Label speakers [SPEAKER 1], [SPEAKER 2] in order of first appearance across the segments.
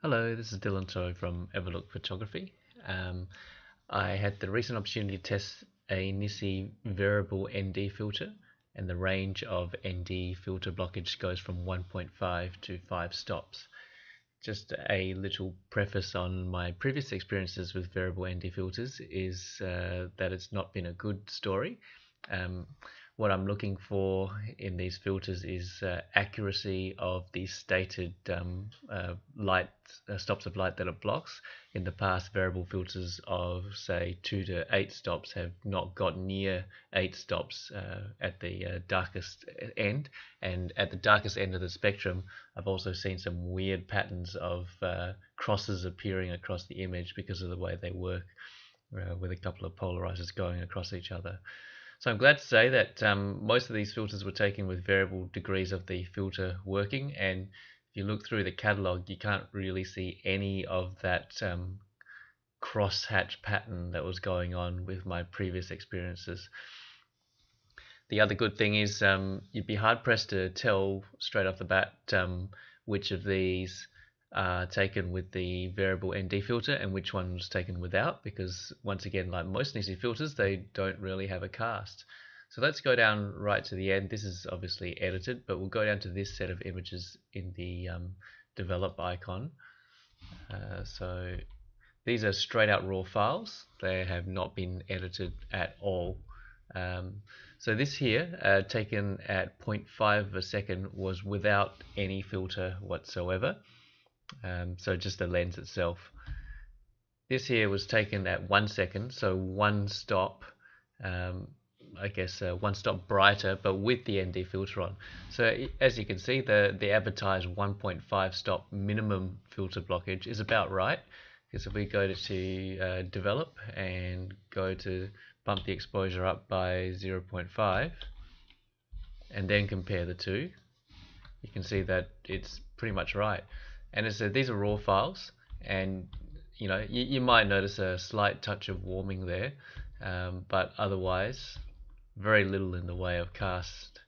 [SPEAKER 1] Hello, this is Dylan Toe from Everlook Photography. Um, I had the recent opportunity to test a NiSi variable ND filter, and the range of ND filter blockage goes from 1.5 to 5 stops. Just a little preface on my previous experiences with variable ND filters is that it's not been a good story. Um, what I'm looking for in these filters is accuracy of the stated light stops of light that it blocks. In the past, variable filters of say 2 to 8 stops have not got near 8 stops at the darkest end, and at the darkest end of the spectrum I've also seen some weird patterns of crosses appearing across the image because of the way they work, with a couple of polarizers going across each other. So I'm glad to say that most of these filters were taken with variable degrees of the filter working, and if you look through the catalog, you can't really see any of that cross-hatch pattern that was going on with my previous experiences. The other good thing is you'd be hard-pressed to tell straight off the bat which of these are taken with the variable ND filter and which one was taken without, because once again, like most NiSi filters, they don't really have a cast. So let's go down right to the end. This is obviously edited, but we'll go down to this set of images in the develop icon. So these are straight out raw files. They have not been edited at all. So this here, taken at 0.5 of a second, was without any filter whatsoever. So just the lens itself. This here was taken at 1 second, so one stop, I guess one stop brighter, but with the ND filter on. So as you can see, the advertised 1.5 stop minimum filter blockage is about right, because if we go to develop and go to bump the exposure up by 0.5 and then compare the two, you can see that it's pretty much right. And as I said, these are raw files, and you might notice a slight touch of warming there, but otherwise very little in the way of cast.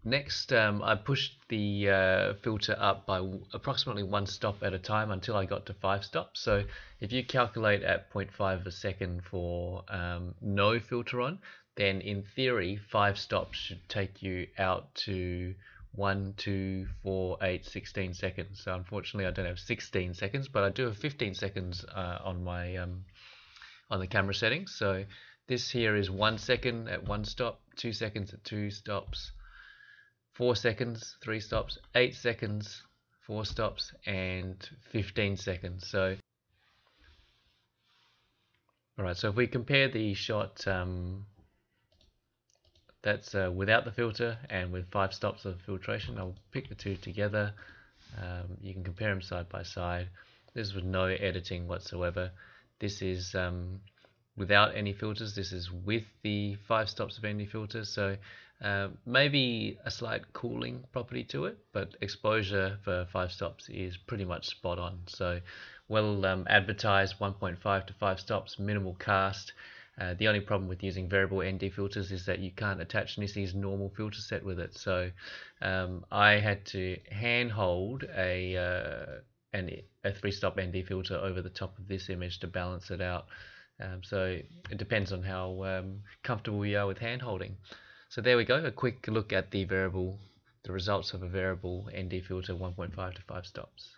[SPEAKER 1] Next, I pushed the filter up by approximately one stop at a time until I got to 5 stops. So if you calculate at 0.5 a second for no filter on, then in theory 5 stops should take you out to 1, 2, 4, 8, 16 seconds. So unfortunately I don't have 16 seconds, but I do have 15 seconds on my on the camera settings. So this here is 1 second at 1 stop, 2 seconds at 2 stops, 4 seconds, 3 stops, 8 seconds, 4 stops, and 15 seconds. So, alright, so if we compare the shot that's without the filter and with 5 stops of filtration, I'll pick the two together. You can compare them side by side. This is with no editing whatsoever. This is without any filters. This is with the 5 stops of ND filters. So maybe a slight cooling property to it, but exposure for 5 stops is pretty much spot on. So well advertised 1.5 to 5 stops, minimal cast. The only problem with using variable ND filters is that you can't attach NiSi's normal filter set with it. So I had to handhold a 3-stop ND filter over the top of this image to balance it out. So it depends on how comfortable you are with hand holding. So there we go, a quick look at the results of a variable ND filter 1.5 to 5 stops.